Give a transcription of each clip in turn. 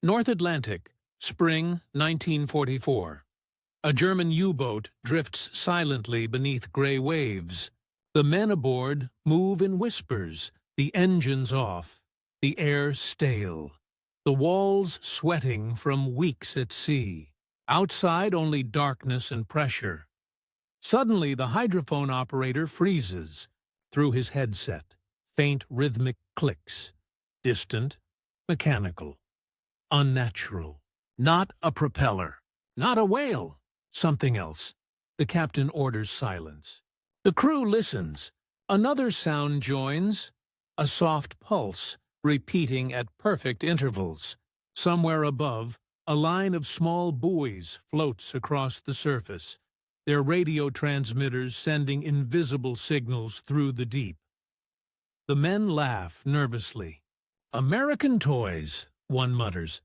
North Atlantic, spring 1944. A German U-boat drifts silently beneath gray waves. The men aboard move in whispers, the engines off, the air stale, the walls sweating from weeks at sea. Outside only darkness and pressure. Suddenly the hydrophone operator freezes. Through his headset, faint rhythmic clicks. Distant, mechanical, unnatural. Not a propeller, not a whale, something else. The captain orders silence. The crew listens. Another sound joins, a soft pulse, repeating at perfect intervals. Somewhere above, a line of small buoys floats across the surface, their radio transmitters sending invisible signals through the deep. The men laugh nervously. "American toys," one mutters.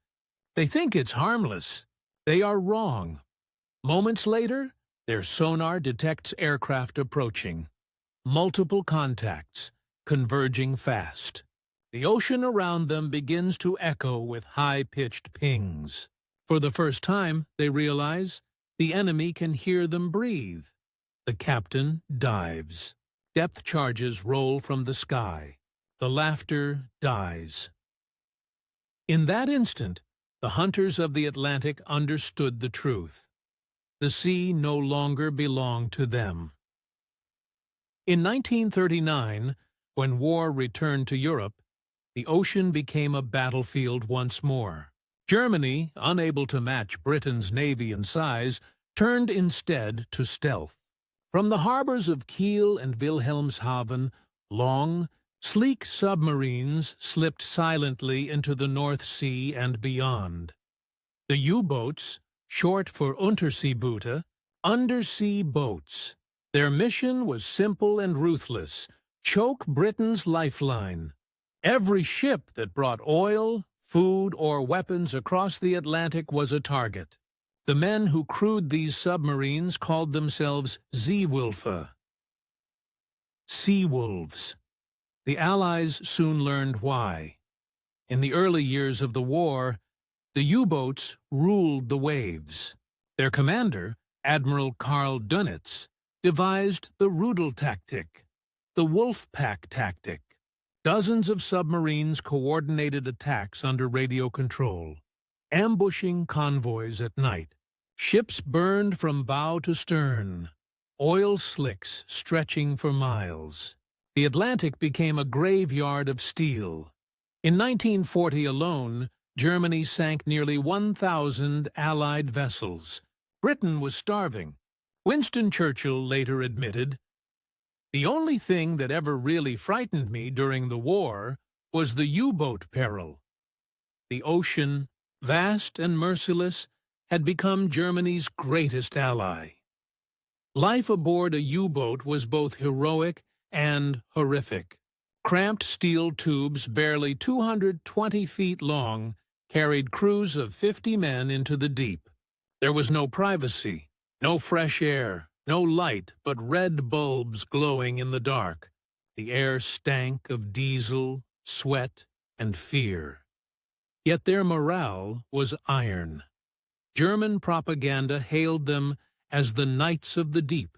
"They think it's harmless. They are wrong." Moments later, their sonar detects aircraft approaching. Multiple contacts, converging fast. The ocean around them begins to echo with high-pitched pings. For the first time, they realize the enemy can hear them breathe. The captain dives. Depth charges roll from the sky. The laughter dies. In that instant, the hunters of the Atlantic understood the truth. The sea no longer belonged to them. In 1939, when war returned to Europe, the ocean became a battlefield once more. Germany, unable to match Britain's navy in size, turned instead to stealth. From the harbors of Kiel and Wilhelmshaven, long, sleek submarines slipped silently into the North Sea and beyond. The U-boats, short for Unterseeboote, undersea boats. Their mission was simple and ruthless: choke Britain's lifeline. Every ship that brought oil, food, or weapons across the Atlantic was a target. The men who crewed these submarines called themselves Seewölfe, sea wolves. The Allies soon learned why. In the early years of the war, the U-boats ruled the waves. Their commander, Admiral Karl Dönitz, devised the Rudel tactic, the wolf pack tactic. Dozens of submarines coordinated attacks under radio control, ambushing convoys at night. Ships burned from bow to stern, oil slicks stretching for miles. The Atlantic became a graveyard of steel. In 1940 alone, Germany sank nearly 1,000 Allied vessels. Britain was starving. Winston Churchill later admitted, "The only thing that ever really frightened me during the war was the U-boat peril." The ocean, vast and merciless, had become Germany's greatest ally. Life aboard a U-boat was both heroic and horrific. Cramped steel tubes barely 220 feet long carried crews of 50 men into the deep. There was no privacy, no fresh air, no light but red bulbs glowing in the dark. The air stank of diesel, sweat, and fear. Yet their morale was iron. German propaganda hailed them as the Knights of the Deep,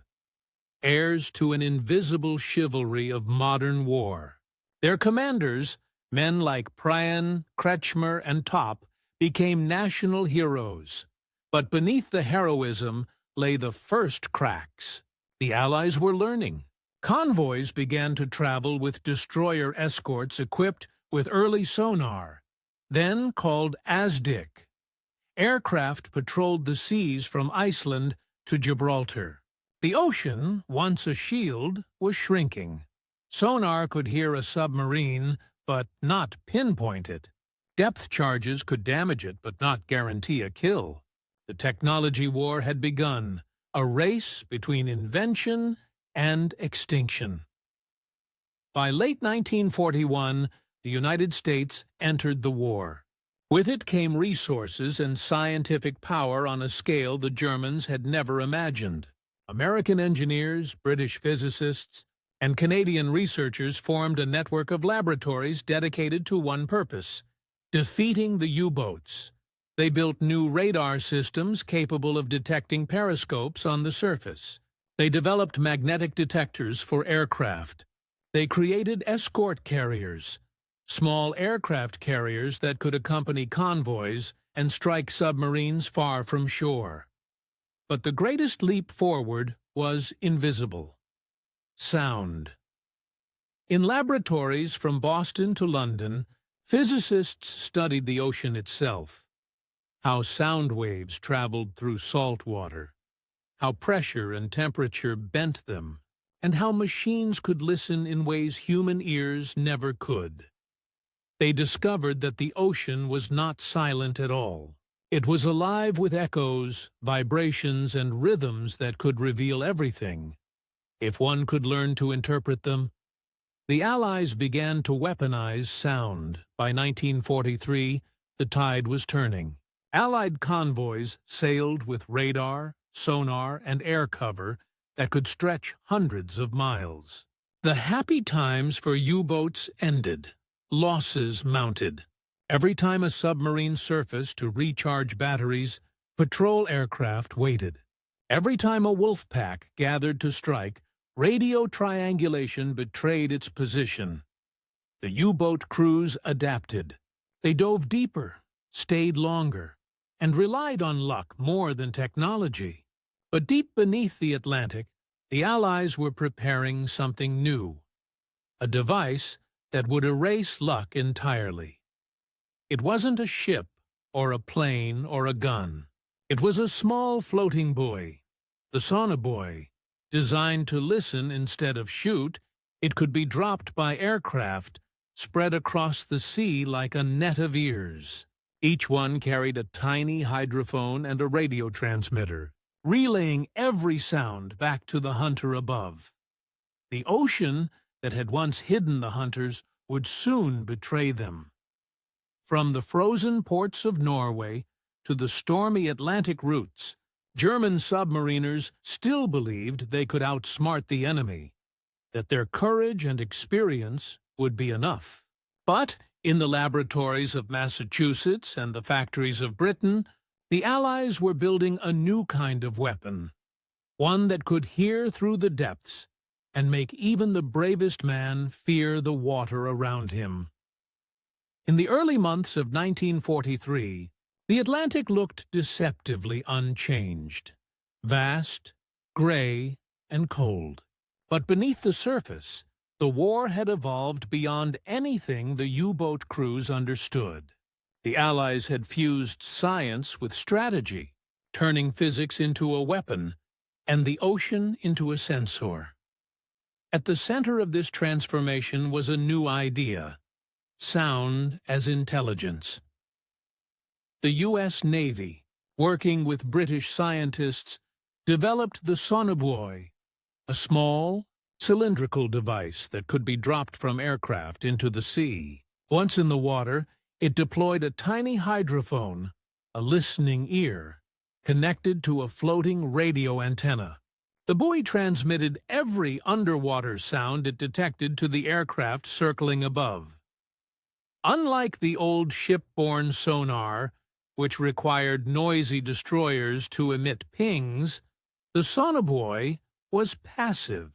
heirs to an invisible chivalry of modern war. Their commanders, men like Prien, Kretschmer, and Topp, became national heroes. But beneath the heroism lay the first cracks. The Allies were learning. Convoys began to travel with destroyer escorts equipped with early sonar, then called ASDIC. Aircraft patrolled the seas from Iceland to Gibraltar. The ocean, once a shield, was shrinking. Sonar could hear a submarine, but not pinpoint it. Depth charges could damage it, but not guarantee a kill. The technology war had begun, a race between invention and extinction. By late 1941, the United States entered the war. With it came resources and scientific power on a scale the Germans had never imagined. American engineers, British physicists, and Canadian researchers formed a network of laboratories dedicated to one purpose: Defeating the U-boats, they built new radar systems capable of detecting periscopes on the surface. They developed magnetic detectors for aircraft. They created escort carriers, small aircraft carriers that could accompany convoys and strike submarines far from shore. But the greatest leap forward was invisible: sound. In laboratories from Boston to London, physicists studied the ocean itself, how sound waves traveled through salt water, how pressure and temperature bent them, and how machines could listen in ways human ears never could. They discovered that the ocean was not silent at all. It was alive with echoes, vibrations, and rhythms that could reveal everything, if one could learn to interpret them. The Allies began to weaponize sound. By 1943, the tide was turning. Allied convoys sailed with radar, sonar, and air cover that could stretch hundreds of miles. The happy times for U-boats ended. Losses mounted. Every time a submarine surfaced to recharge batteries, patrol aircraft waited. Every time a wolf pack gathered to strike, radio triangulation betrayed its position. The U-boat crews adapted. They dove deeper, stayed longer, and relied on luck more than technology. But deep beneath the Atlantic, the Allies were preparing something new, a device that would erase luck entirely. It wasn't a ship, or a plane, or a gun. It was a small floating buoy, the Sonar Buoy. Designed to listen instead of shoot, it could be dropped by aircraft, spread across the sea like a net of ears. Each one carried a tiny hydrophone and a radio transmitter, relaying every sound back to the hunter above. The ocean that had once hidden the hunters would soon betray them. From the frozen ports of Norway to the stormy Atlantic routes, German submariners still believed they could outsmart the enemy, that their courage and experience would be enough. But in the laboratories of Massachusetts and the factories of Britain, the Allies were building a new kind of weapon, one that could hear through the depths and make even the bravest man fear the water around him. In the early months of 1943, the Atlantic looked deceptively unchanged, vast, gray, and cold. But beneath the surface, the war had evolved beyond anything the U-boat crews understood. The Allies had fused science with strategy, turning physics into a weapon and the ocean into a sensor. At the center of this transformation was a new idea: sound as intelligence. The U.S. Navy, working with British scientists, developed the Sonar Buoy, a small, cylindrical device that could be dropped from aircraft into the sea. Once in the water, it deployed a tiny hydrophone, a listening ear, connected to a floating radio antenna. The buoy transmitted every underwater sound it detected to the aircraft circling above. Unlike the old shipborne sonar, which required noisy destroyers to emit pings, the Sonar Buoy was passive.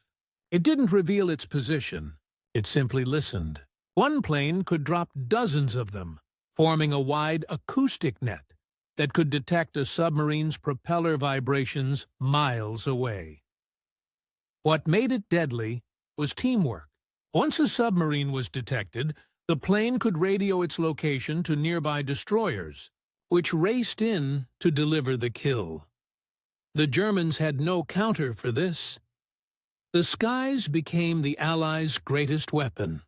It didn't reveal its position. It simply listened. One plane could drop dozens of them, forming a wide acoustic net that could detect a submarine's propeller vibrations miles away. What made it deadly was teamwork. Once a submarine was detected, the plane could radio its location to nearby destroyers, which raced in to deliver the kill. The Germans had no counter for this. The skies became the Allies' greatest weapon.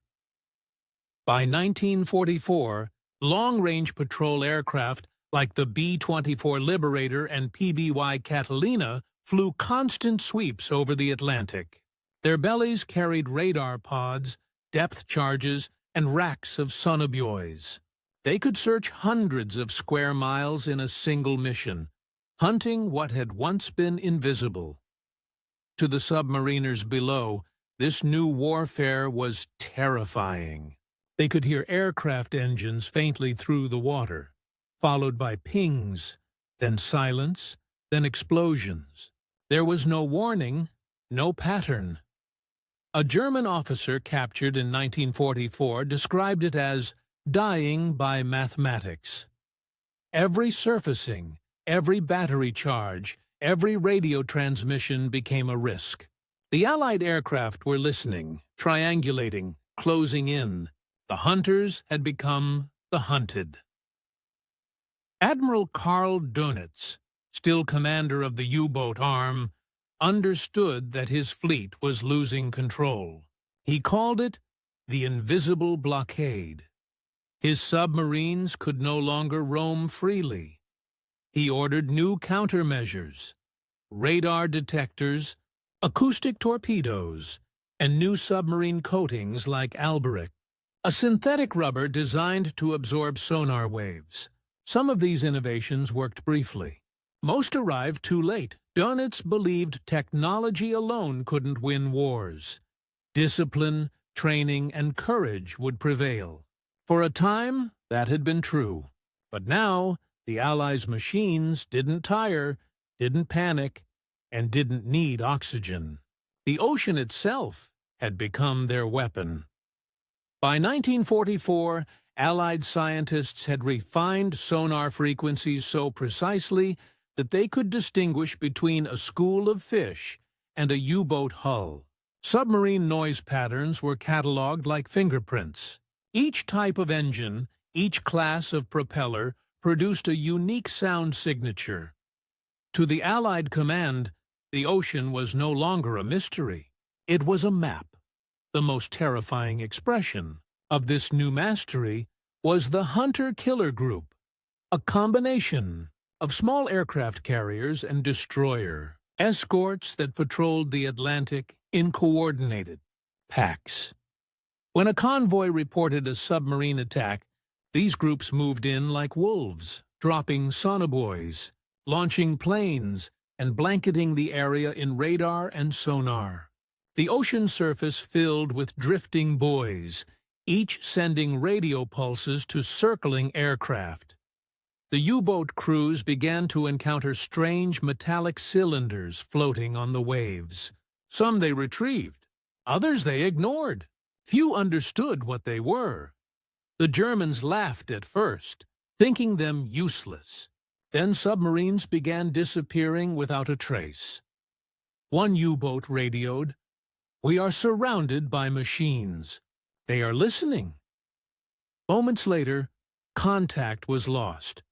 By 1944, long-range patrol aircraft like the B-24 Liberator and PBY Catalina flew constant sweeps over the Atlantic. Their bellies carried radar pods, depth charges, and racks of sonar buoys. They could search hundreds of square miles in a single mission, hunting what had once been invisible. To the submariners below, this new warfare was terrifying. They could hear aircraft engines faintly through the water, followed by pings, then silence, then explosions. There was no warning, no pattern. A German officer captured in 1944 described it as dying by mathematics. Every surfacing, every battery charge, every radio transmission became a risk. The Allied aircraft were listening, triangulating, closing in. The hunters had become the hunted. Admiral Karl Dönitz, still commander of the U-boat arm, understood that his fleet was losing control. He called it the invisible blockade. His submarines could no longer roam freely. He ordered new countermeasures, radar detectors, acoustic torpedoes, and new submarine coatings like alberic, a synthetic rubber designed to absorb sonar waves. Some of these innovations worked briefly. Most arrived too late. Dönitz believed technology alone couldn't win wars. Discipline, training, and courage would prevail. For a time, that had been true. But now, the Allies' machines didn't tire, didn't panic, and didn't need oxygen. The ocean itself had become their weapon. By 1944, Allied scientists had refined sonar frequencies so precisely that they could distinguish between a school of fish and a U-boat hull. Submarine noise patterns were catalogued like fingerprints. Each type of engine, each class of propeller, produced a unique sound signature. To the Allied command, the ocean was no longer a mystery. It was a map. The most terrifying expression of this new mastery was the Hunter-Killer Group, a combination of small aircraft carriers and destroyer escorts that patrolled the Atlantic in coordinated packs. When a convoy reported a submarine attack, these groups moved in like wolves, dropping Sonar Buoys, launching planes, and blanketing the area in radar and sonar. The ocean surface filled with drifting buoys, each sending radio pulses to circling aircraft. The U-boat crews began to encounter strange metallic cylinders floating on the waves. Some they retrieved, others they ignored. Few understood what they were. The Germans laughed at first, thinking them useless. Then submarines began disappearing without a trace. One U-boat radioed, "We are surrounded by machines. They are listening." Moments later, contact was lost.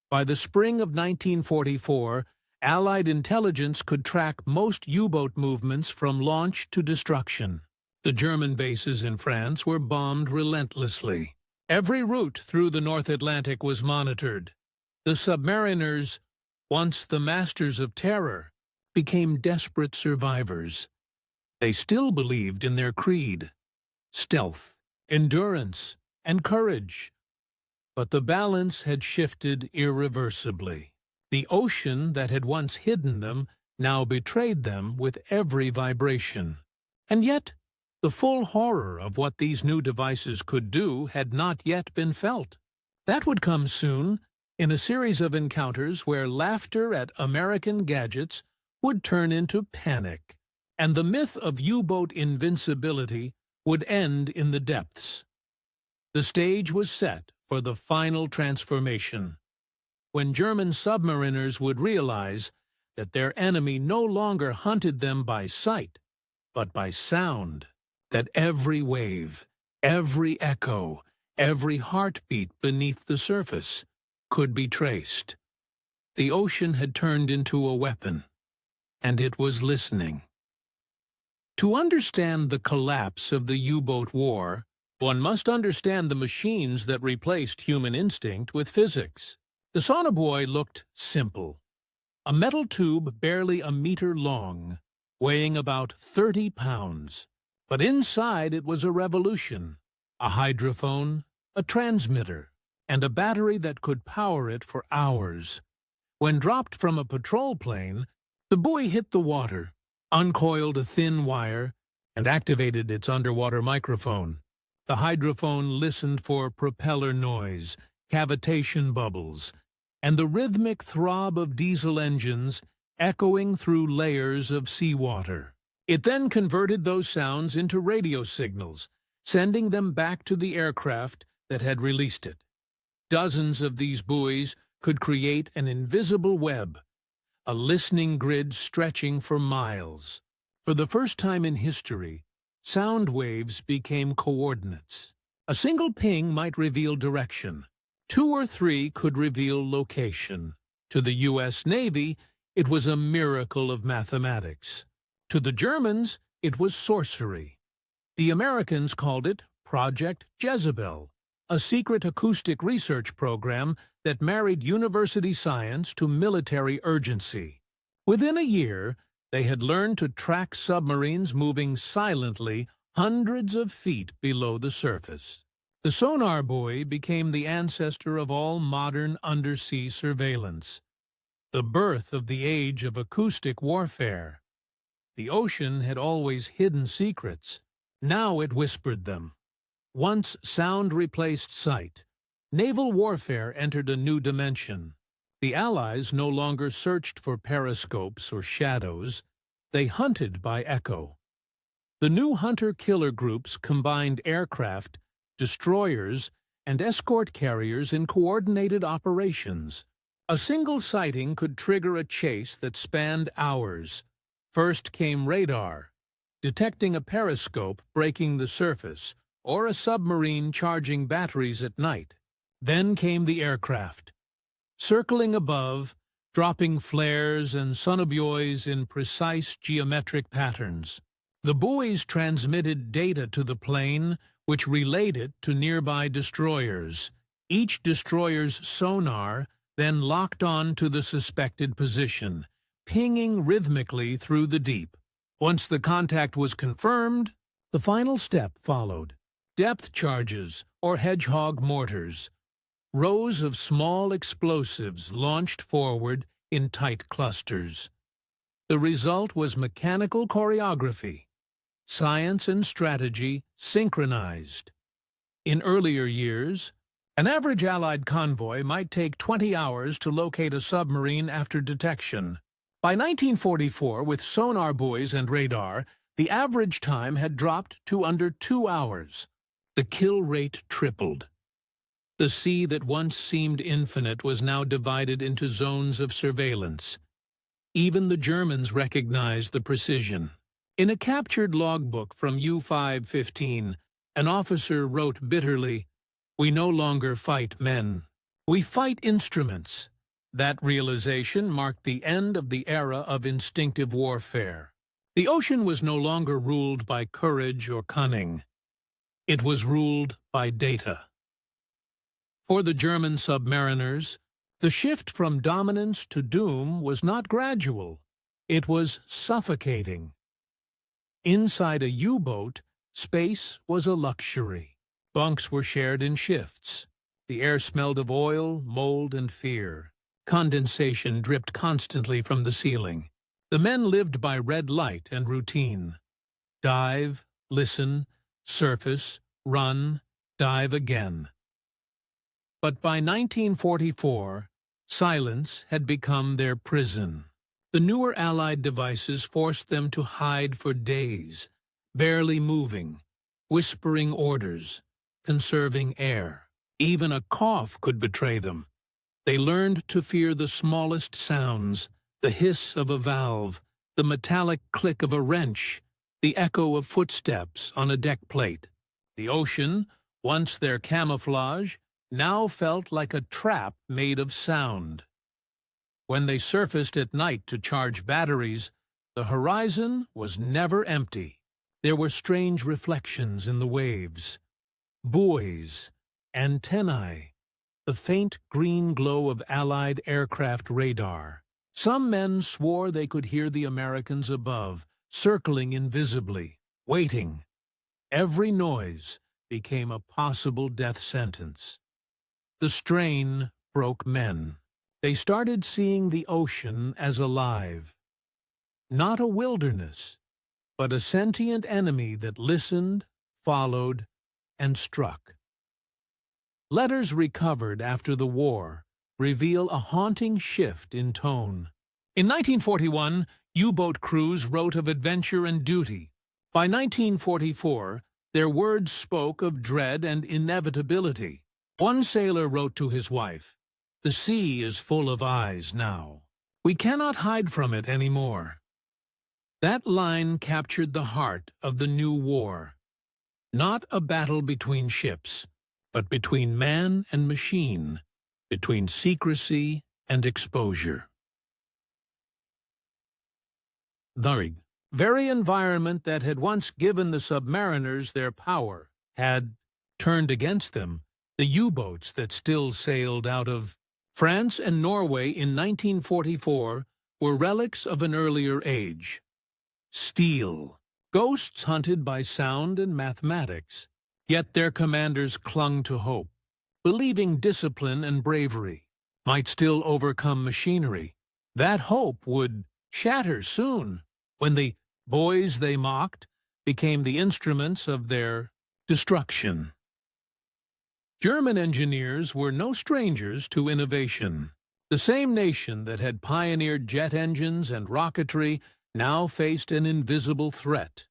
By the spring of 1944, Allied intelligence could track most U-boat movements from launch to destruction. The German bases in France were bombed relentlessly. Every route through the North Atlantic was monitored. The Submariners, once the masters of terror, became desperate survivors. They still believed in their creed: stealth, endurance, and courage. But the balance had shifted irreversibly. The ocean that had once hidden them now betrayed them with every vibration. And yet, the full horror of what these new devices could do had not yet been felt. That would come soon, in a series of encounters where laughter at American gadgets would turn into panic, and the myth of U-boat invincibility would end in the depths. The stage was set for the final transformation, when German submariners would realize that their enemy no longer hunted them by sight, but by sound, that every wave, every echo, every heartbeat beneath the surface could be traced. The ocean had turned into a weapon, and it was listening. To understand the collapse of the U-boat war, one must understand the machines that replaced human instinct with physics. The Sonar Buoy looked simple. A metal tube barely a meter long, weighing about 30 pounds. But inside it was a revolution: a hydrophone, a transmitter, and a battery that could power it for hours. When dropped from a patrol plane, the buoy hit the water, uncoiled a thin wire, and activated its underwater microphone. The hydrophone listened for propeller noise, cavitation bubbles, and the rhythmic throb of diesel engines echoing through layers of seawater. It then converted those sounds into radio signals, sending them back to the aircraft that had released it. Dozens of these buoys could create an invisible web, a listening grid stretching for miles. For the first time in history, sound waves became coordinates. A single ping might reveal direction. 2 or 3 could reveal location. To the U.S. Navy, it was a miracle of mathematics. To the Germans, it was sorcery. The Americans called it Project Jezebel, a secret acoustic research program that married university science to military urgency. Within a year, they had learned to track submarines moving silently hundreds of feet below the surface. The sonar buoy became the ancestor of all modern undersea surveillance, the birth of the age of acoustic warfare. The ocean had always hidden secrets. Now it whispered them. Once sound replaced sight, naval warfare entered a new dimension. The Allies no longer searched for periscopes or shadows. They hunted by echo. The new hunter-killer groups combined aircraft, destroyers, and escort carriers in coordinated operations. A single sighting could trigger a chase that spanned hours. First came radar, detecting a periscope breaking the surface, or a submarine charging batteries at night. Then came the aircraft, circling above, dropping flares and sonobuoys in precise geometric patterns. The buoys transmitted data to the plane, which relayed it to nearby destroyers. Each destroyer's sonar then locked on to the suspected position, pinging rhythmically through the deep. Once the contact was confirmed, the final step followed. Depth charges, or hedgehog mortars. Rows of small explosives launched forward in tight clusters. The result was mechanical choreography, science and strategy synchronized. In earlier years, an average Allied convoy might take 20 hours to locate a submarine after detection. By 1944, with sonar buoys and radar, the average time had dropped to under 2 hours. The kill rate tripled. The sea that once seemed infinite was now divided into zones of surveillance. Even the Germans recognized the precision. In a captured logbook from U-515, an officer wrote bitterly, "We no longer fight men. We fight instruments." That realization marked the end of the era of instinctive warfare. The ocean was no longer ruled by courage or cunning. It was ruled by data. For the German submariners, the shift from dominance to doom was not gradual. It was suffocating. Inside a U-boat, space was a luxury. Bunks were shared in shifts. The air smelled of oil, mold, and fear. Condensation dripped constantly from the ceiling. The men lived by red light and routine. Dive, listen, surface, run, dive again. But by 1944, silence had become their prison. The newer Allied devices forced them to hide for days, barely moving, whispering orders, conserving air. Even a cough could betray them. They learned to fear the smallest sounds, the hiss of a valve, the metallic click of a wrench, the echo of footsteps on a deck plate. The ocean, once their camouflage, now felt like a trap made of sound. When they surfaced at night to charge batteries, the horizon was never empty. There were strange reflections in the waves. Buoys, antennae, the faint green glow of Allied aircraft radar. Some men swore they could hear the Americans above, circling invisibly, waiting. Every noise became a possible death sentence. The strain broke men. They started seeing the ocean as alive. Not a wilderness, but a sentient enemy that listened, followed, and struck. Letters recovered after the war reveal a haunting shift in tone. In 1941, U-boat crews wrote of adventure and duty. By 1944, their words spoke of dread and inevitability. One sailor wrote to his wife, "The sea is full of eyes now. We cannot hide from it anymore." That line captured the heart of the new war. Not a battle between ships, but between man and machine, between secrecy and exposure. The very environment that had once given the submariners their power had turned against them. The U-boats that still sailed out of France and Norway in 1944 were relics of an earlier age. Steel, ghosts hunted by sound and mathematics. Yet their commanders clung to hope, believing discipline and bravery might still overcome machinery. That hope would shatter soon, when the boys they mocked became the instruments of their destruction. German engineers were no strangers to innovation. The same nation that had pioneered jet engines and rocketry now faced an invisible threat: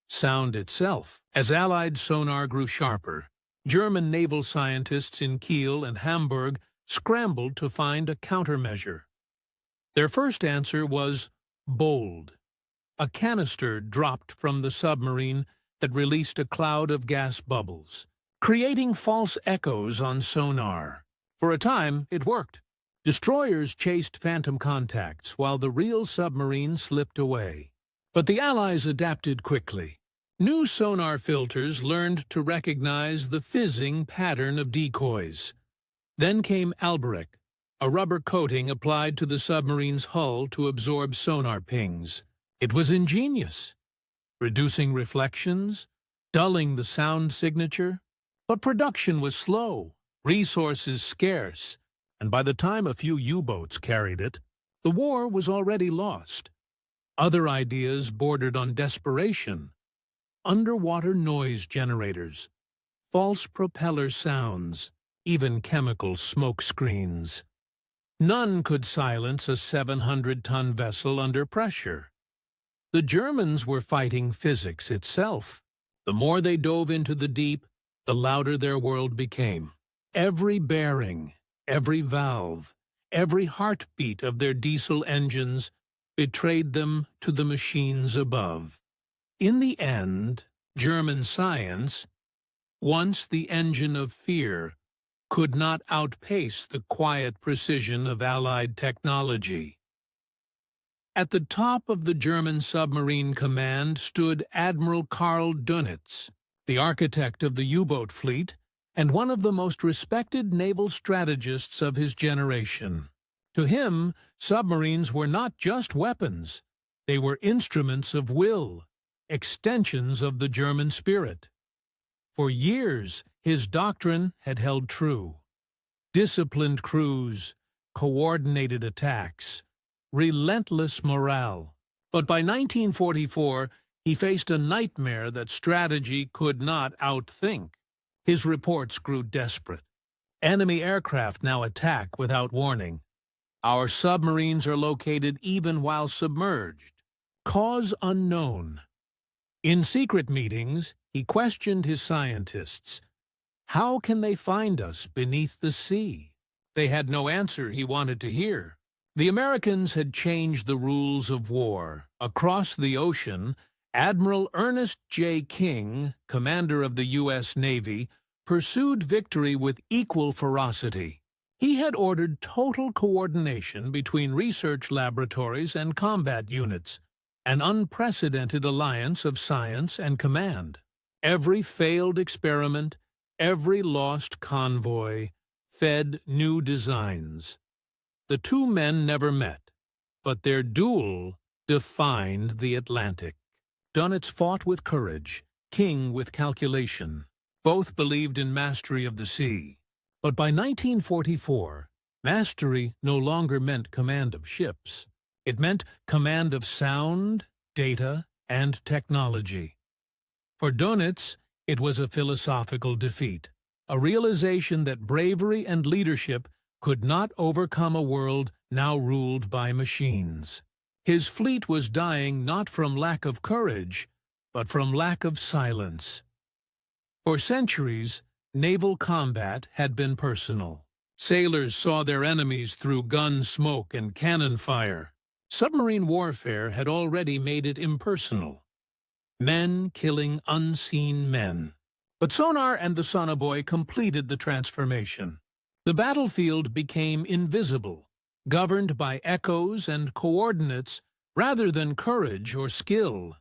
sound itself. As Allied sonar grew sharper, German naval scientists in Kiel and Hamburg scrambled to find a countermeasure. Their first answer was bold: a canister dropped from the submarine that released a cloud of gas bubbles, creating false echoes on sonar. For a time, it worked. Destroyers chased phantom contacts while the real submarine slipped away. But the Allies adapted quickly. New sonar filters learned to recognize the fizzing pattern of decoys. Then came Alberic, a rubber coating applied to the submarine's hull to absorb sonar pings. It was ingenious, reducing reflections, dulling the sound signature. But production was slow, resources scarce, and by the time a few U-boats carried it, the war was already lost. Other ideas bordered on desperation: underwater noise generators, false propeller sounds, even chemical smoke screens. None could silence a 700-ton vessel under pressure. The Germans were fighting physics itself. The more they dove into the deep, the louder their world became. Every bearing, every valve, every heartbeat of their diesel engines betrayed them to the machines above. In the end, German science, once the engine of fear, could not outpace the quiet precision of Allied technology. At the top of the German submarine command stood Admiral Karl Dönitz, the architect of the U-boat fleet and one of the most respected naval strategists of his generation. To him, submarines were not just weapons. They were instruments of will, extensions of the German spirit. For years, his doctrine had held true. Disciplined crews, coordinated attacks, relentless morale. But by 1944, he faced a nightmare that strategy could not outthink. His reports grew desperate. Enemy aircraft now attack without warning. Our submarines are located even while submerged. Cause unknown. In secret meetings, he questioned his scientists. How can they find us beneath the sea? They had no answer he wanted to hear. The Americans had changed the rules of war. Across the ocean, Admiral Ernest J. King, commander of the U.S. Navy, pursued victory with equal ferocity. He had ordered total coordination between research laboratories and combat units, an unprecedented alliance of science and command. Every failed experiment, every lost convoy, fed new designs. The two men never met, but their duel defined the Atlantic. Dönitz fought with courage, King with calculation. Both believed in mastery of the sea. But by 1944, mastery no longer meant command of ships. It meant command of sound, data, and technology. For Dönitz, It was a philosophical defeat, a realization that bravery and leadership could not overcome a world now ruled by machines. His fleet was dying not from lack of courage, but from lack of silence. For centuries, naval combat had been personal. Sailors saw their enemies through gun smoke and cannon fire. Submarine warfare had already made it impersonal. Men killing unseen men. But sonar and the sonobuoy completed the transformation. The battlefield became invisible, governed by echoes and coordinates rather than courage or skill.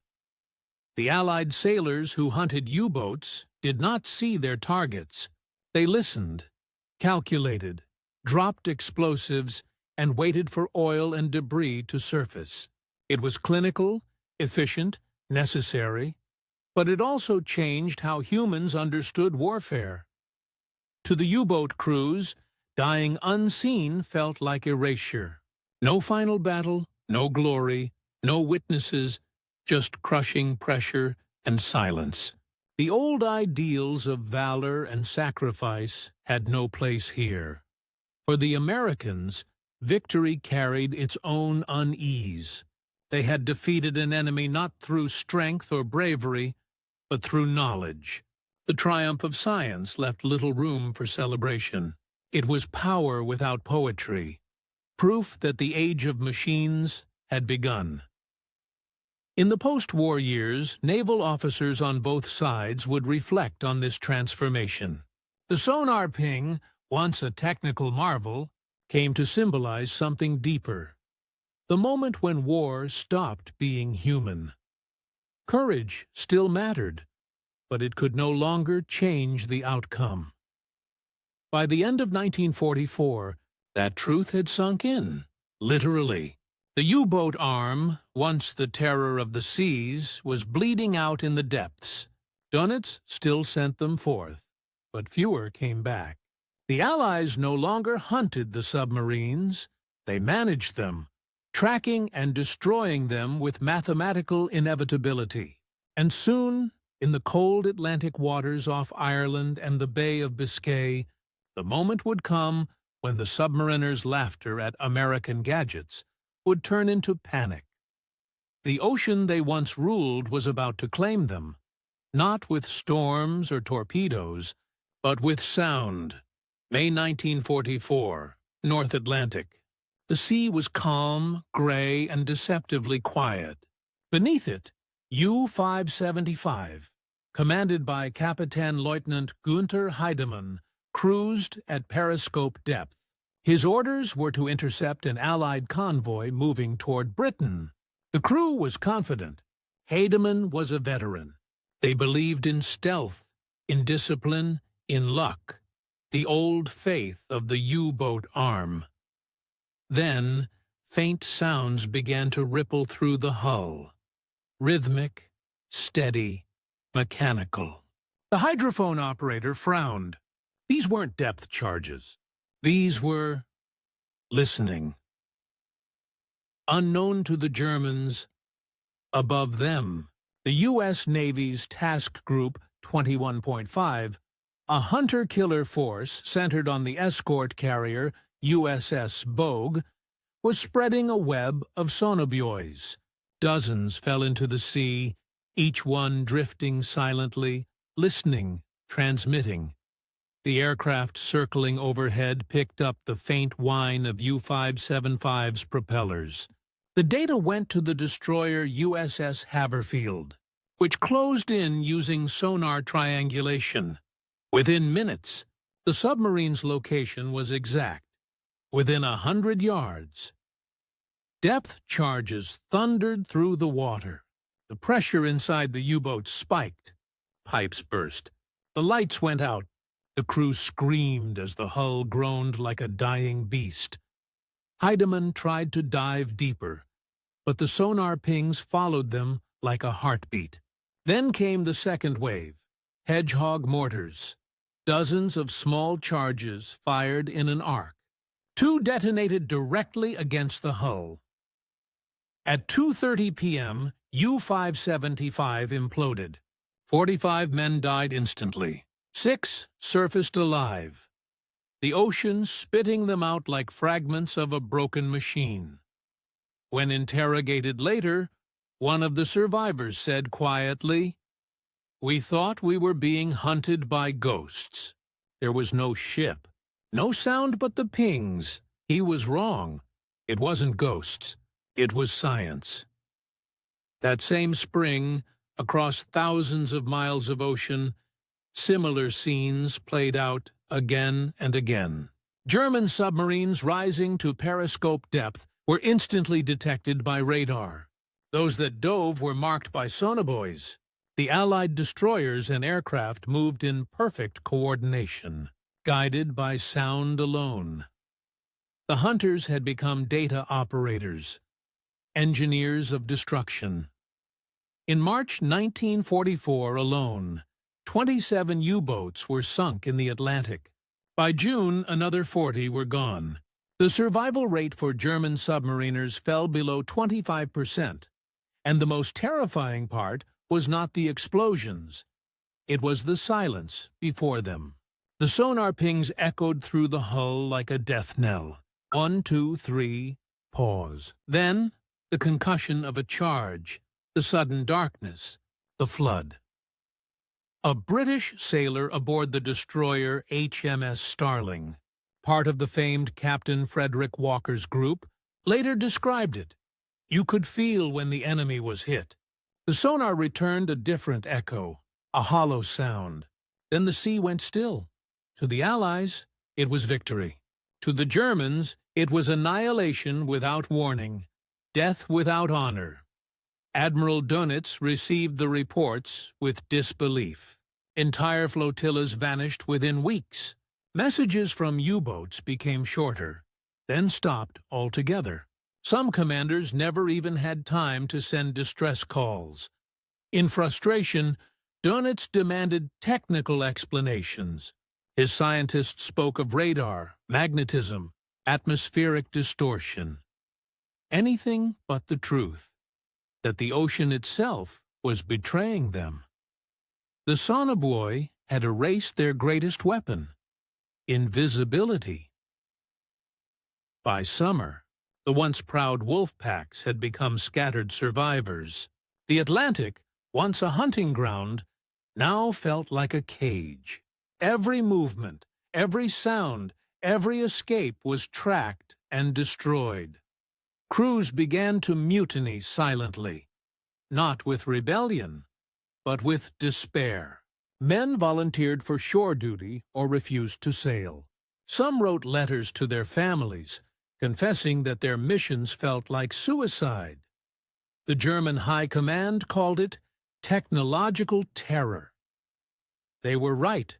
The Allied sailors who hunted U-boats did not see their targets. They listened, calculated, dropped explosives, and waited for oil and debris to surface. It was clinical, efficient, necessary, but it also changed how humans understood warfare. To the U-boat crews, dying unseen felt like erasure. No final battle, no glory, no witnesses, just crushing pressure and silence. The old ideals of valor and sacrifice had no place here. For the Americans, victory carried its own unease. They had defeated an enemy not through strength or bravery, but through knowledge. The triumph of science left little room for celebration. It was power without poetry, proof that the age of machines had begun. In the post-war years, naval officers on both sides would reflect on this transformation. The sonar ping, once a technical marvel, came to symbolize something deeper. The moment when war stopped being human. Courage still mattered, but it could no longer change the outcome. By the end of 1944, that truth had sunk in, literally. The U-boat arm, once the terror of the seas, was bleeding out in the depths. Dönitz still sent them forth, but fewer came back. The Allies no longer hunted the submarines, they managed them, tracking and destroying them with mathematical inevitability. And soon, in the cold Atlantic waters off Ireland and the Bay of Biscay, the moment would come when the submariners' laughter at American gadgets would turn into panic. The ocean they once ruled was about to claim them, not with storms or torpedoes, but with sound. May 1944, North Atlantic. The sea was calm, gray, and deceptively quiet. Beneath it, U-575, commanded by Captain Lieutenant Günther Heidemann, cruised at periscope depth. His orders were to intercept an Allied convoy moving toward Britain. The crew was confident. Heidemann was a veteran. They believed in stealth, in discipline, in luck, the old faith of the U-boat arm. Then, faint sounds began to ripple through the hull. Rhythmic, steady, mechanical. The hydrophone operator frowned. These weren't depth charges. These were listening. Unknown to the Germans, above them, the U.S. Navy's Task Group 21.5, a hunter-killer force centered on the escort carrier USS Bogue, was spreading a web of sonobuoys. Dozens fell into the sea, each one drifting silently, listening, transmitting. The aircraft circling overhead picked up the faint whine of U-575's propellers. The data went to the destroyer USS Haverfield, which closed in using sonar triangulation. Within minutes, the submarine's location was exact, within 100 yards. Depth charges thundered through the water. The pressure inside the U-boat spiked. Pipes burst. The lights went out. The crew screamed as the hull groaned like a dying beast. Heidemann tried to dive deeper, but the sonar pings followed them like a heartbeat. Then came the second wave, Hedgehog mortars. Dozens of small charges fired in an arc. 2 detonated directly against the hull. At 2:30 p.m., U-575 imploded. 45 men died instantly. 6 surfaced alive, the ocean spitting them out like fragments of a broken machine. When interrogated later, one of the survivors said quietly, "We thought we were being hunted by ghosts. There was no ship, no sound but the pings. He was wrong. It wasn't ghosts. It was science." That same spring, across thousands of miles of ocean, similar scenes played out again and again. German submarines rising to periscope depth were instantly detected by radar. Those that dove were marked by sonar buoys. The Allied destroyers and aircraft moved in perfect coordination, guided by sound alone. The hunters had become data operators, engineers of destruction. In March 1944 alone, 27 U-boats were sunk in the Atlantic. By June, another 40 were gone. The survival rate for German submariners fell below 25%, and the most terrifying part was not the explosions. It was the silence before them. The sonar pings echoed through the hull like a death knell. 1, 2, 3, pause. Then, the concussion of a charge, the sudden darkness, the flood. A British sailor aboard the destroyer HMS Starling, part of the famed Captain Frederick Walker's group, later described it. "You could feel when the enemy was hit. The sonar returned a different echo, a hollow sound. Then the sea went still. To the Allies, it was victory. To the Germans, it was annihilation without warning, death without honor." Admiral Dönitz received the reports with disbelief. Entire flotillas vanished within weeks. Messages from U-boats became shorter, then stopped altogether. Some commanders never even had time to send distress calls. In frustration, Dönitz demanded technical explanations. His scientists spoke of radar, magnetism, atmospheric distortion. Anything but the truth, that the ocean itself was betraying them. The sonar buoy had erased their greatest weapon, invisibility. By summer, the once proud wolf packs had become scattered survivors. The Atlantic, once a hunting ground, now felt like a cage. Every movement, every sound, every escape was tracked and destroyed. Crews began to mutiny silently, not with rebellion, but with despair. Men volunteered for shore duty or refused to sail. Some wrote letters to their families, confessing that their missions felt like suicide. The German High Command called it technological terror. They were right.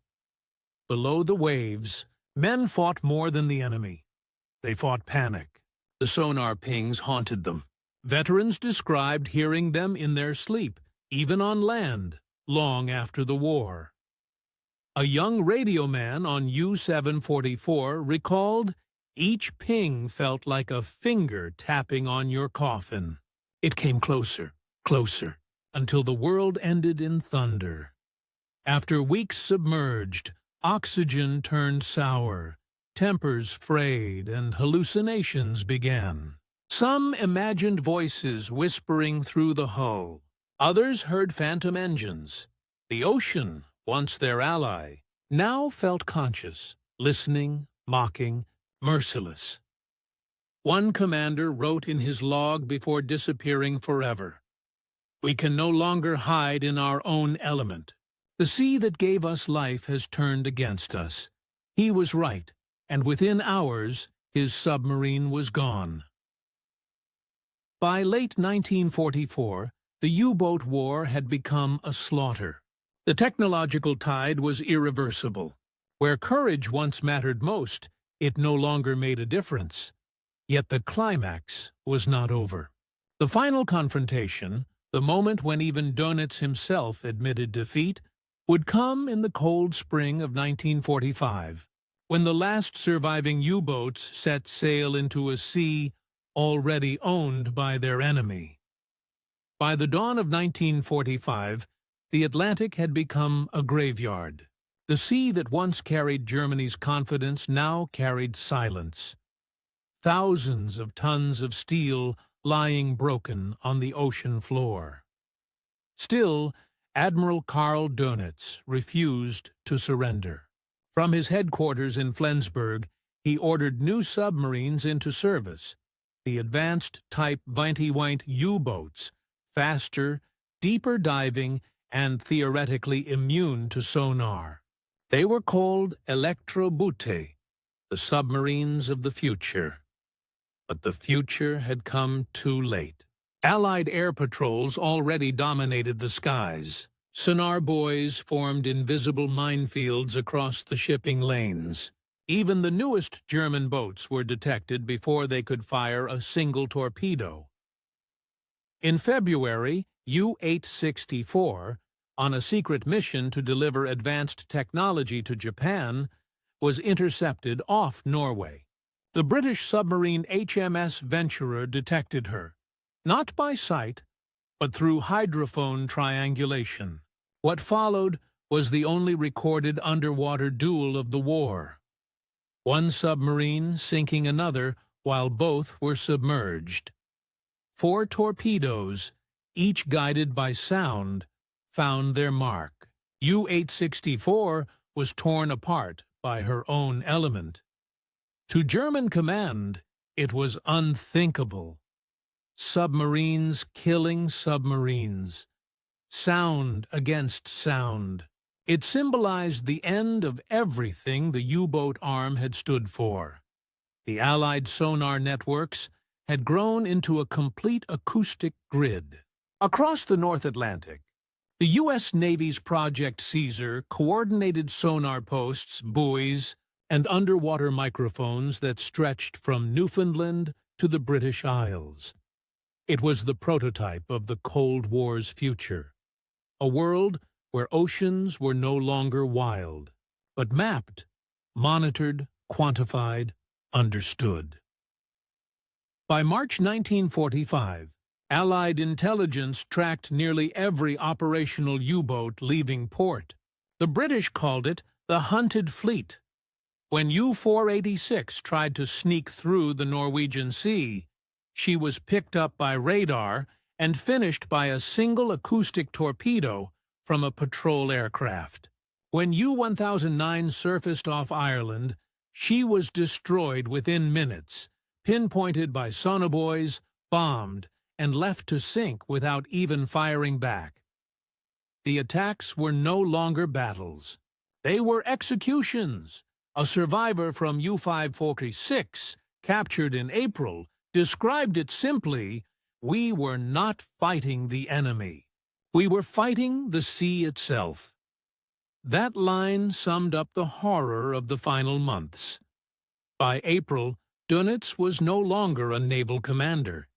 Below the waves, men fought more than the enemy. They fought panic. The sonar pings haunted them. Veterans described hearing them in their sleep, even on land, long after the war. A young radio man on U-744 recalled, "Each ping felt like a finger tapping on your coffin. It came closer, closer, until the world ended in thunder." After weeks submerged, oxygen turned sour, tempers frayed, and hallucinations began. Some imagined voices whispering through the hull. Others heard phantom engines. The ocean, once their ally, now felt conscious, listening, mocking, merciless. One commander wrote in his log before disappearing forever, "We can no longer hide in our own element. The sea that gave us life has turned against us." He was right, and within hours his submarine was gone. By late 1944, the U-boat war had become a slaughter. The technological tide was irreversible. Where courage once mattered most, it no longer made a difference. Yet the climax was not over. The final confrontation, the moment when even Dönitz himself admitted defeat, would come in the cold spring of 1945, when the last surviving U-boats set sail into a sea already owned by their enemy. By the dawn of 1945, The Atlantic had become a graveyard. The sea that once carried Germany's confidence now carried silence. Thousands of tons of steel lying broken on the ocean floor. Still, Admiral Karl Dönitz refused to surrender. From his headquarters in Flensburg, he ordered new submarines into service, the advanced Type 21 U-boats, faster, deeper diving, and theoretically immune to sonar. They were called Elektrobutte, the submarines of the future. But the future had come too late. Allied air patrols already dominated the skies. Sonar buoys formed invisible minefields across the shipping lanes. Even the newest German boats were detected before they could fire a single torpedo. In February, U-864, on a secret mission to deliver advanced technology to Japan, was intercepted off Norway. The British submarine HMS Venturer detected her, not by sight, but through hydrophone triangulation. What followed was the only recorded underwater duel of the war. One submarine sinking another while both were submerged. 4 torpedoes, each guided by sound, found their mark. U-864 was torn apart by her own element. To German command, it was unthinkable. Submarines killing submarines. Sound against sound. It symbolized the end of everything the U-boat arm had stood for. The Allied sonar networks had grown into a complete acoustic grid. Across the North Atlantic, the U.S. Navy's Project Caesar coordinated sonar posts, buoys, and underwater microphones that stretched from Newfoundland to the British Isles. It was the prototype of the Cold War's future, a world where oceans were no longer wild, but mapped, monitored, quantified, understood. By March 1945, Allied intelligence tracked nearly every operational U-boat leaving port. The British called it the Hunted Fleet. When U-486 tried to sneak through the Norwegian Sea, she was picked up by radar and finished by a single acoustic torpedo from a patrol aircraft. When U-1009 surfaced off Ireland, she was destroyed within minutes, pinpointed by sonobuoys, bombed, and left to sink without even firing back. The attacks were no longer battles. They were executions. A survivor from U-546, captured in April, described it simply: "We were not fighting the enemy. We were fighting the sea itself." That line summed up the horror of the final months. By April, Dönitz was no longer a naval commander.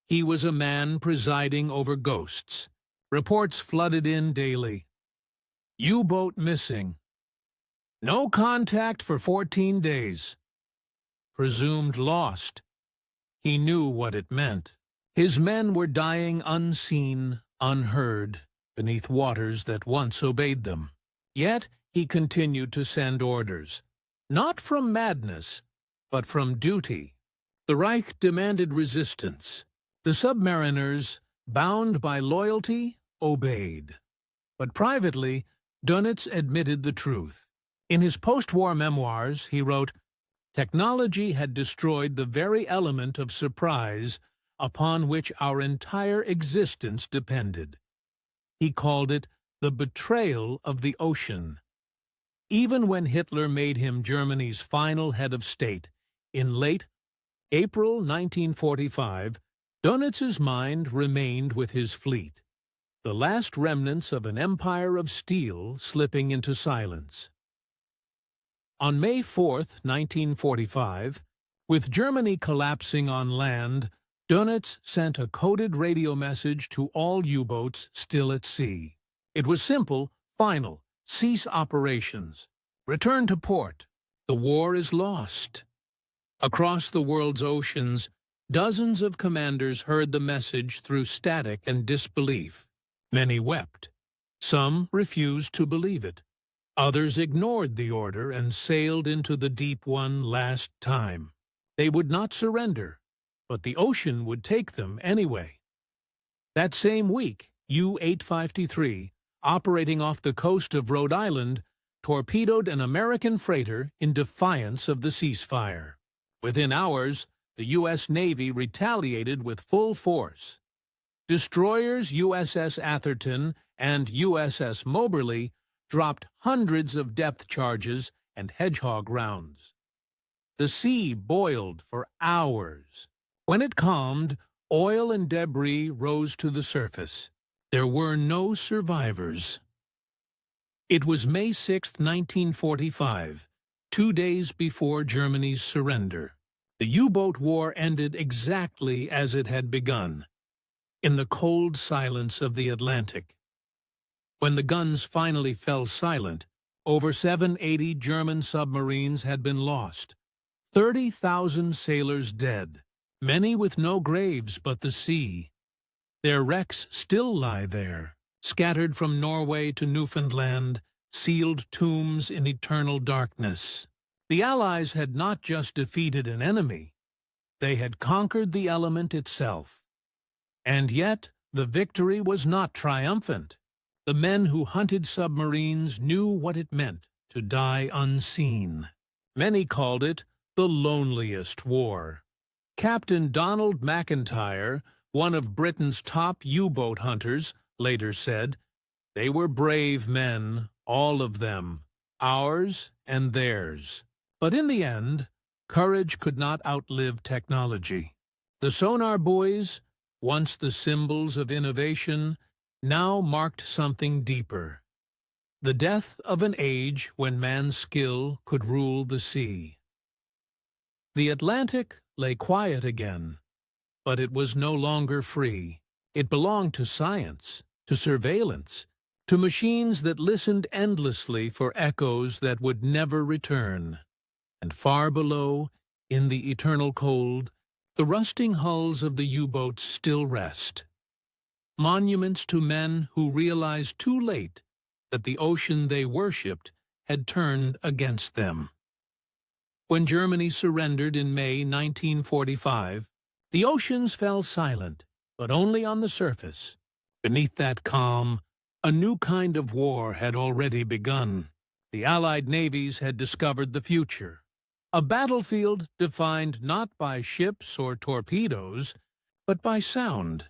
He was a man presiding over ghosts. Reports flooded in daily. U-boat missing. No contact for 14 days. Presumed lost. He knew what it meant. His men were dying unseen, unheard, beneath waters that once obeyed them. Yet he continued to send orders, not from madness, but from duty. The Reich demanded resistance. The Submariners, bound by loyalty, obeyed. But privately, Dönitz admitted the truth. In his post-war memoirs, he wrote, "Technology had destroyed the very element of surprise upon which our entire existence depended." He called it the betrayal of the ocean. Even when Hitler made him Germany's final head of state in late April 1945, Dönitz's mind remained with his fleet, the last remnants of an empire of steel slipping into silence. On May 4, 1945, with Germany collapsing on land, Dönitz sent a coded radio message to all U-boats still at sea. It was simple, final: cease operations. Return to port. The war is lost. Across the world's oceans, dozens of commanders heard the message through static and disbelief. Many wept. Some refused to believe it. Others ignored the order and sailed into the deep one last time. They would not surrender, but the ocean would take them anyway. That same week, U-853, operating off the coast of Rhode Island, torpedoed an American freighter in defiance of the ceasefire. Within hours, the U.S. Navy retaliated with full force. Destroyers USS Atherton and USS Moberly dropped hundreds of depth charges and hedgehog rounds. The sea boiled for hours. When it calmed, oil and debris rose to the surface. There were no survivors. It was May 6, 1945, 2 days before Germany's surrender. The U-boat war ended exactly as it had begun, in the cold silence of the Atlantic. When the guns finally fell silent, over 780 German submarines had been lost, 30,000 sailors dead, many with no graves but the sea. Their wrecks still lie there, scattered from Norway to Newfoundland, sealed tombs in eternal darkness. The Allies had not just defeated an enemy, they had conquered the element itself. And yet, the victory was not triumphant. The men who hunted submarines knew what it meant to die unseen. Many called it the loneliest war. Captain Donald McIntyre, one of Britain's top U-boat hunters, later said, "They were brave men, all of them, ours and theirs." But in the end, courage could not outlive technology. The Sonar Buoys, once the symbols of innovation, now marked something deeper. The death of an age when man's skill could rule the sea. The Atlantic lay quiet again, but it was no longer free. It belonged to science, to surveillance, to machines that listened endlessly for echoes that would never return. And far below, in the eternal cold, the rusting hulls of the U-boats still rest. Monuments to men who realized too late that the ocean they worshipped had turned against them. When Germany surrendered in May 1945, the oceans fell silent, but only on the surface. Beneath that calm, a new kind of war had already begun. The Allied navies had discovered the future. A battlefield defined not by ships or torpedoes, but by sound.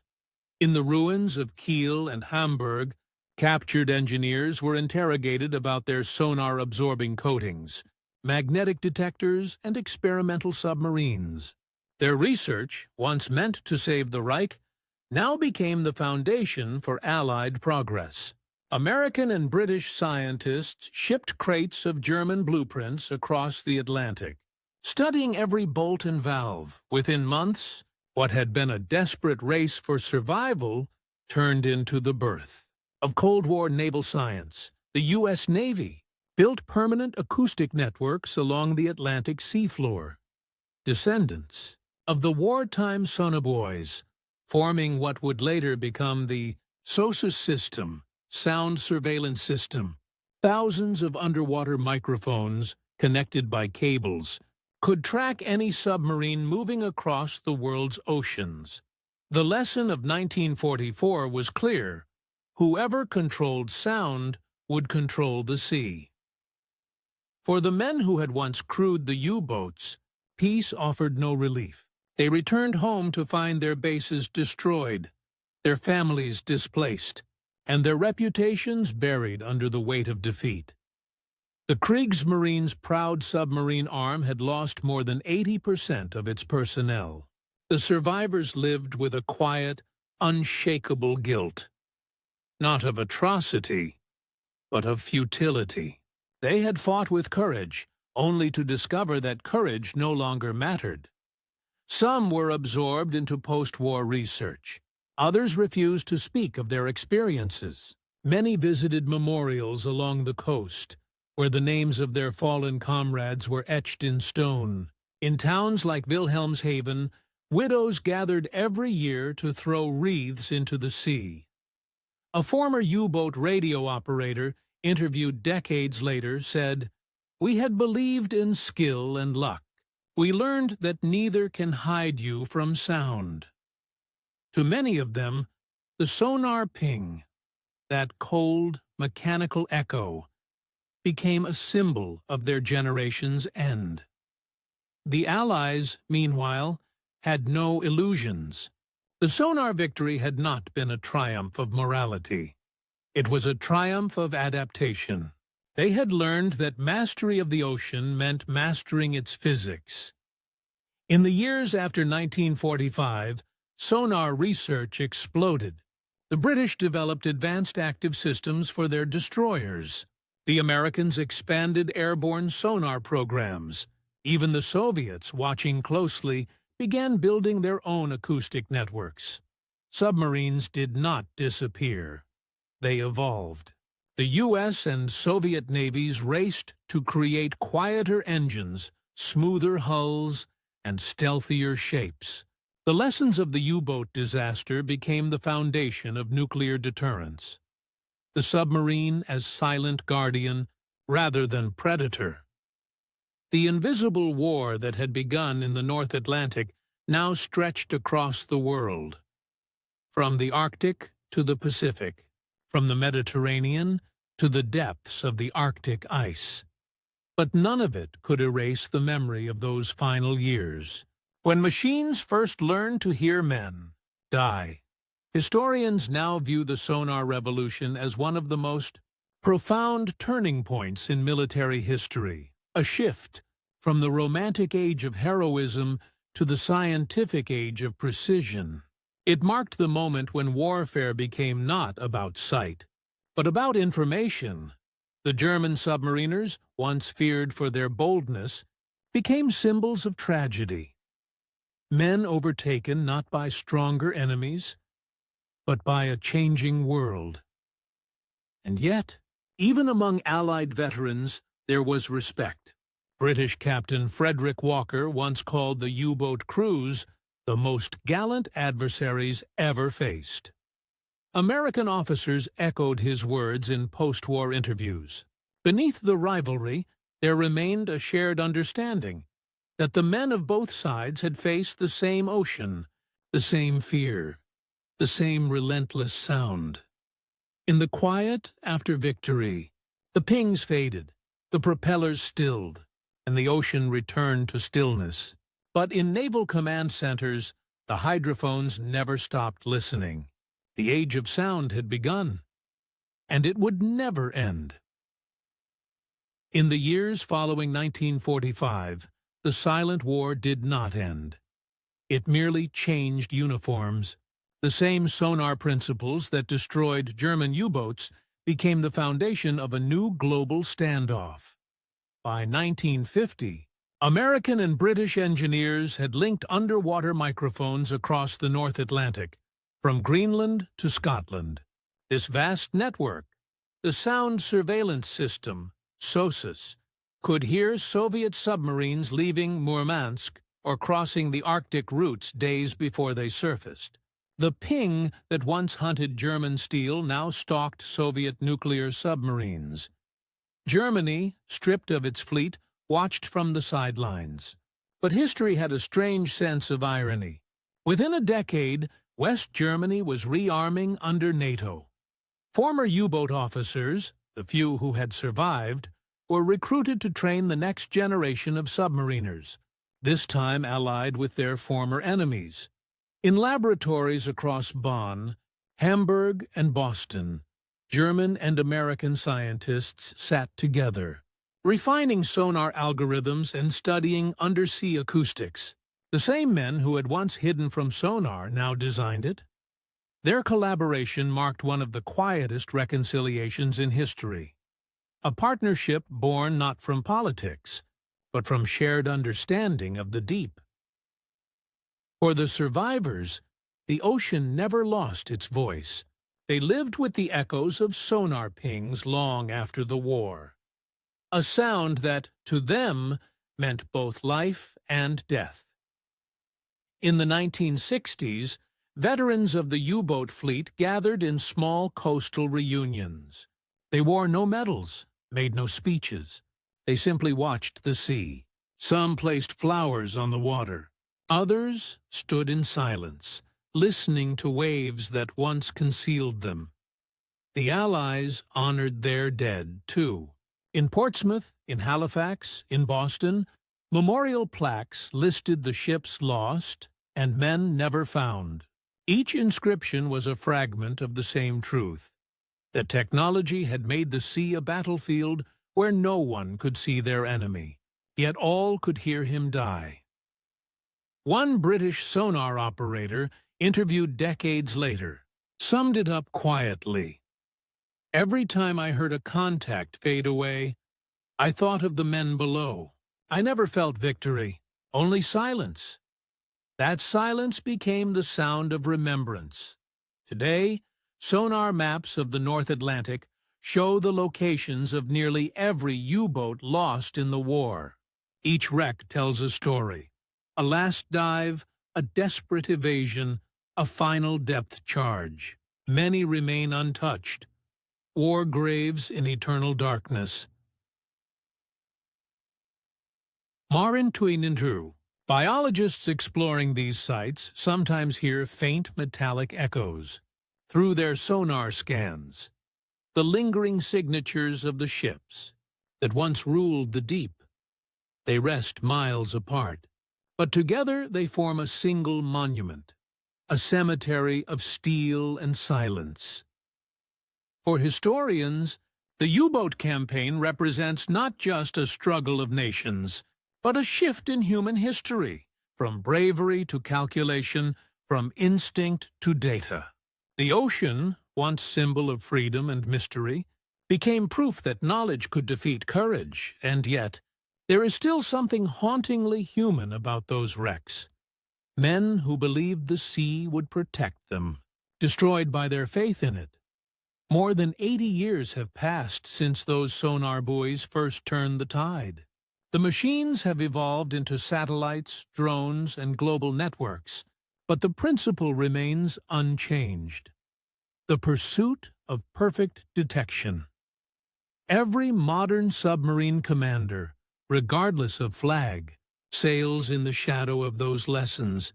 In the ruins of Kiel and Hamburg, captured engineers were interrogated about their sonar-absorbing coatings, magnetic detectors, and experimental submarines. Their research, once meant to save the Reich, now became the foundation for Allied progress. American and British scientists shipped crates of German blueprints across the Atlantic. Studying every bolt and valve, within months, what had been a desperate race for survival turned into the birth of Cold War naval science. The U.S. Navy built permanent acoustic networks along the Atlantic seafloor. Descendants of the wartime Sonar Buoys, forming what would later become the SOSUS system, sound surveillance system. Thousands of underwater microphones, connected by cables, could track any submarine moving across the world's oceans. The lesson of 1944 was clear: whoever controlled sound would control the sea. For the men who had once crewed the U-boats, peace offered no relief. They returned home to find their bases destroyed, their families displaced, and their reputations buried under the weight of defeat. The Kriegsmarine's proud submarine arm had lost more than 80% of its personnel. The survivors lived with a quiet, unshakable guilt, not of atrocity, but of futility. They had fought with courage, only to discover that courage no longer mattered. Some were absorbed into post-war research. Others refused to speak of their experiences. Many visited memorials along the coast, where the names of their fallen comrades were etched in stone. In towns like Wilhelmshaven, widows gathered every year to throw wreaths into the sea. A former U-boat radio operator, interviewed decades later, said, "We had believed in skill and luck. We learned that neither can hide you from sound." To many of them, the sonar ping, that cold, mechanical echo, became a symbol of their generation's end. The Allies, meanwhile, had no illusions. The sonar victory had not been a triumph of morality. It was a triumph of adaptation. They had learned that mastery of the ocean meant mastering its physics. In the years after 1945, sonar research exploded. The British developed advanced active systems for their destroyers. The Americans expanded airborne sonar programs. Even the Soviets, watching closely, began building their own acoustic networks. Submarines did not disappear. They evolved. The U.S. and Soviet navies raced to create quieter engines, smoother hulls, and stealthier shapes. The lessons of the U-boat disaster became the foundation of nuclear deterrence. The submarine as silent guardian rather than predator. The invisible war that had begun in the North Atlantic now stretched across the world. From the Arctic to the Pacific, from the Mediterranean to the depths of the Arctic ice. But none of it could erase the memory of those final years, when machines first learned to hear men die. Historians now view the sonar revolution as one of the most profound turning points in military history, a shift from the romantic age of heroism to the scientific age of precision. It marked the moment when warfare became not about sight, but about information. The German submariners, once feared for their boldness, became symbols of tragedy. Men overtaken not by stronger enemies, but by a changing world. And yet, even among Allied veterans, there was respect. British Captain Frederick Walker once called the U-boat crews the most gallant adversaries ever faced. American officers echoed his words in post-war interviews. Beneath the rivalry, there remained a shared understanding that the men of both sides had faced the same ocean, the same fear, the same relentless sound. In the quiet after victory, the pings faded, the propellers stilled, and the ocean returned to stillness. But in naval command centers, the hydrophones never stopped listening. The age of sound had begun, and it would never end. In the years following 1945, the silent war did not end. It merely changed uniforms. The same sonar principles that destroyed German U-boats became the foundation of a new global standoff. By 1950, American and British engineers had linked underwater microphones across the North Atlantic, from Greenland to Scotland. This vast network, the Sound Surveillance System, SOSUS, could hear Soviet submarines leaving Murmansk or crossing the Arctic routes days before they surfaced. The ping that once hunted German steel now stalked Soviet nuclear submarines. Germany, stripped of its fleet, watched from the sidelines. But history had a strange sense of irony. Within a decade, West Germany was rearming under NATO. Former U-boat officers, the few who had survived, were recruited to train the next generation of submariners, this time allied with their former enemies. In laboratories across Bonn, Hamburg, and Boston, German and American scientists sat together, refining sonar algorithms and studying undersea acoustics. The same men who had once hidden from sonar now designed it. Their collaboration marked one of the quietest reconciliations in history. A partnership born not from politics, but from shared understanding of the deep. For the survivors, the ocean never lost its voice. They lived with the echoes of sonar pings long after the war. A sound that, to them, meant both life and death. In the 1960s, veterans of the U-boat fleet gathered in small coastal reunions. They wore no medals, made no speeches. They simply watched the sea. Some placed flowers on the water. Others stood in silence, listening to waves that once concealed them. The Allies honored their dead, too. In Portsmouth, in Halifax, in Boston, memorial plaques listed the ships lost and men never found. Each inscription was a fragment of the same truth, that technology had made the sea a battlefield where no one could see their enemy, yet all could hear him die. One British sonar operator, interviewed decades later, summed it up quietly. "Every time I heard a contact fade away, I thought of the men below. I never felt victory, only silence. That silence became the sound of remembrance. Today, sonar maps of the North Atlantic show the locations of nearly every U-boat lost in the war. Each wreck tells a story. A last dive, a desperate evasion, a final depth charge. Many remain untouched. War graves in eternal darkness." Marin Tuinintru. Biologists exploring these sites sometimes hear faint metallic echoes through their sonar scans, the lingering signatures of the ships that once ruled the deep. They rest miles apart, but together they form a single monument, a cemetery of steel and silence. For historians, the U-boat campaign represents not just a struggle of nations, but a shift in human history, from bravery to calculation, from instinct to data. The ocean, once symbol of freedom and mystery, became proof that knowledge could defeat courage, and yet there is still something hauntingly human about those wrecks. Men who believed the sea would protect them, destroyed by their faith in it. More than 80 years have passed since those sonar buoys first turned the tide. The machines have evolved into satellites, drones, and global networks, but the principle remains unchanged: the pursuit of perfect detection. Every modern submarine commander, regardless of flag, sails in the shadow of those lessons,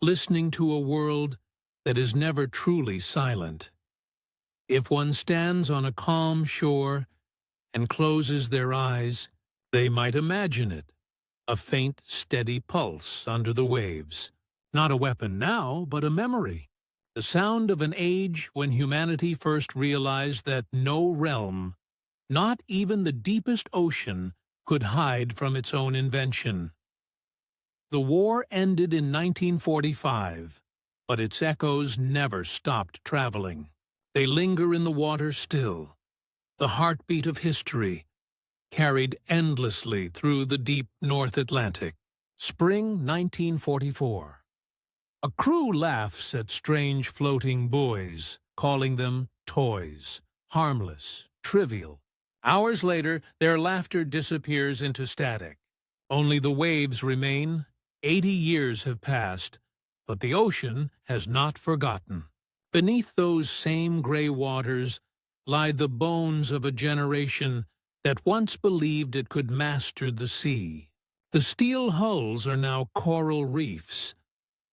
listening to a world that is never truly silent. If one stands on a calm shore and closes their eyes, they might imagine it, a faint, steady pulse under the waves. Not a weapon now, but a memory. The sound of an age when humanity first realized that no realm, not even the deepest ocean, could hide from its own invention. The war ended in 1945, but its echoes never stopped traveling. They linger in the water still, the heartbeat of history, carried endlessly through the deep North Atlantic. Spring 1944. A crew laughs at strange floating buoys, calling them toys, harmless, trivial. Hours later, their laughter disappears into static. Only the waves remain. 80 years have passed, but the ocean has not forgotten. Beneath those same gray waters lie the bones of a generation that once believed it could master the sea. The steel hulls are now coral reefs,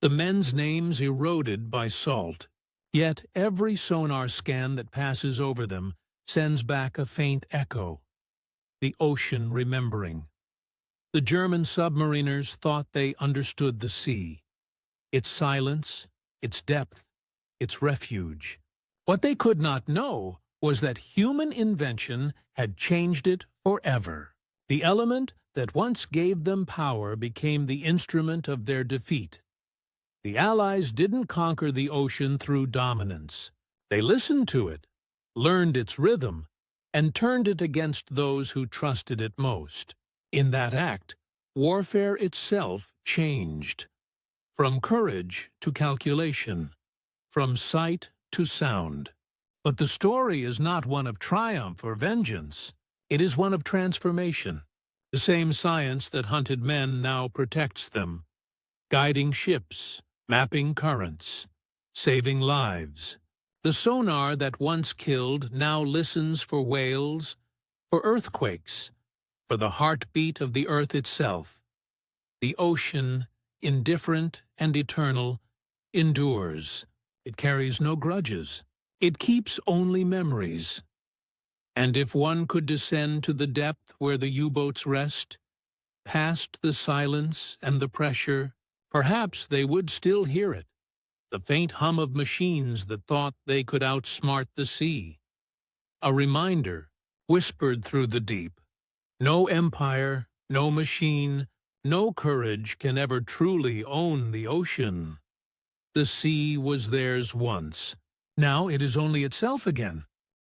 the men's names eroded by salt. Yet every sonar scan that passes over them sends back a faint echo, the ocean remembering. The German submariners thought they understood the sea, its silence, its depth, its refuge. What they could not know was that human invention had changed it forever. The element that once gave them power became the instrument of their defeat. The Allies didn't conquer the ocean through dominance. They listened to it, learned its rhythm, and turned it against those who trusted it most. In that act, warfare itself changed. From courage to calculation, from sight to sound. But the story is not one of triumph or vengeance. It is one of transformation. The same science that hunted men now protects them, guiding ships, mapping currents, saving lives. The sonar that once killed now listens for whales, for earthquakes, for the heartbeat of the earth itself. The ocean, indifferent and eternal, endures. It carries no grudges. It keeps only memories. And if one could descend to the depth where the U-boats rest, past the silence and the pressure, perhaps they would still hear it, the faint hum of machines that thought they could outsmart the sea. A reminder, whispered through the deep. No empire, no machine, no courage can ever truly own the ocean. The sea was theirs once. Now it is only itself again.